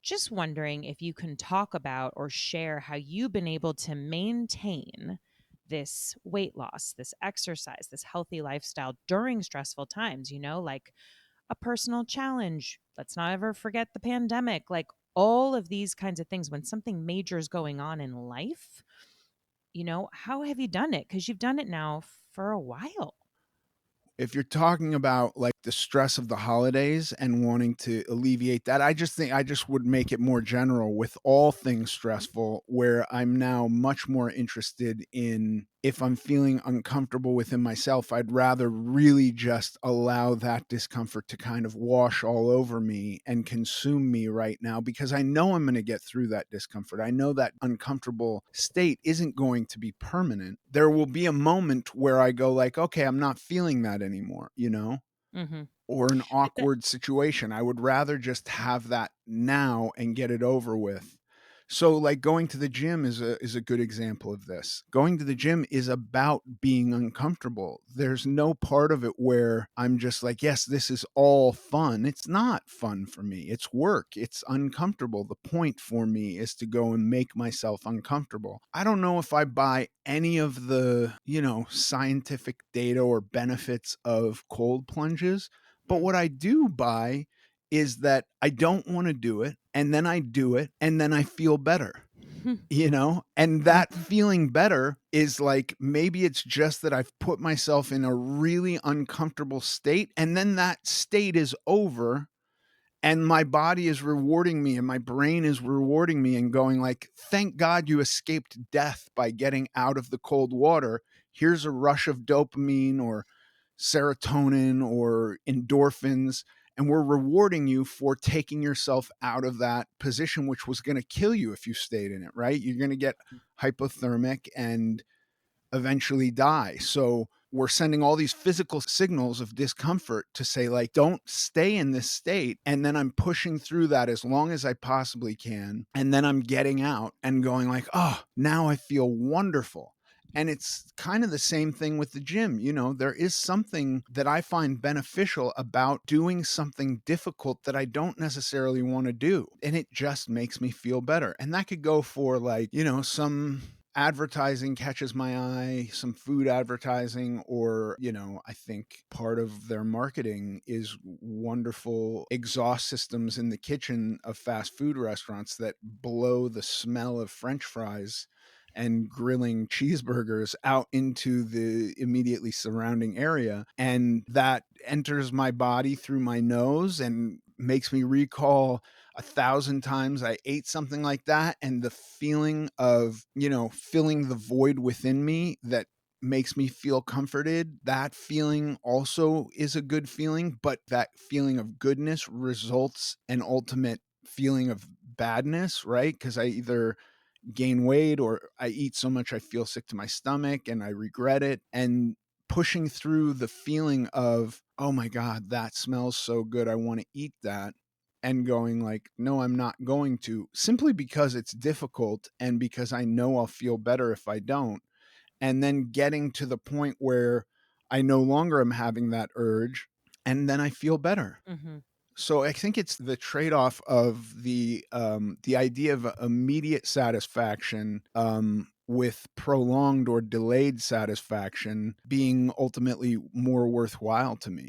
Just wondering if you can talk about or share how you've been able to maintain this weight loss, this exercise, this healthy lifestyle during stressful times, like a personal challenge. Let's not ever forget the pandemic, like all of these kinds of things. When something major is going on in life, how have you done it? Because you've done it now for a while. If you're talking about, like, the stress of the holidays and wanting to alleviate that, I just think I just would make it more general with all things stressful, where I'm now much more interested in if I'm feeling uncomfortable within myself, I'd rather really just allow that discomfort to kind of wash all over me and consume me right now because I know I'm gonna get through that discomfort. I know that uncomfortable state isn't going to be permanent. There will be a moment where I go like, "Okay, I'm not feeling that anymore," you know? Mm-hmm. Or an awkward situation. I would rather just have that now and get it over with. So, like, going to the gym is a good example of this. Going to the gym is about being uncomfortable. There's no part of it where I'm just like, "Yes, this is all fun." It's not fun for me. It's work. It's uncomfortable. The point for me is to go and make myself uncomfortable. I don't know if I buy any of the, scientific data or benefits of cold plunges, but what I do buy is that I don't wanna do it, and then I do it, and then I feel better, you know? And that Mm-hmm. feeling better is like, maybe it's just that I've put myself in a really uncomfortable state, and then that state is over, and my body is rewarding me, and my brain is rewarding me and going like, "Thank God you escaped death by getting out of the cold water. Here's a rush of dopamine or serotonin or endorphins, and we're rewarding you for taking yourself out of that position, which was going to kill you if you stayed in it, right? You're going to get hypothermic and eventually die. So we're sending all these physical signals of discomfort to say, like, don't stay in this state. And then I'm pushing through that as long as I possibly can. And then I'm getting out and going, like, oh, now I feel wonderful. And it's kind of the same thing with the gym. There is something that I find beneficial about doing something difficult that I don't necessarily want to do. And it just makes me feel better. And that could go for, like, some advertising catches my eye, some food advertising, or, I think part of their marketing is wonderful exhaust systems in the kitchen of fast food restaurants that blow the smell of French fries and grilling cheeseburgers out into the immediately surrounding area. And that enters my body through my nose and makes me recall 1,000 times I ate something like that, and the feeling of, filling the void within me that makes me feel comforted. That feeling also is a good feeling, but that feeling of goodness results an ultimate feeling of badness, right? Because I either gain weight or I eat so much I feel sick to my stomach and I regret it. And pushing through the feeling of, oh my God, that smells so good. I want to eat that. And going like, no, I'm not going to, simply because it's difficult and because I know I'll feel better if I don't. And then getting to the point where I no longer am having that urge and then I feel better. Mm-hmm. So I think it's the trade-off of the idea of immediate satisfaction, with prolonged or delayed satisfaction being ultimately more worthwhile to me.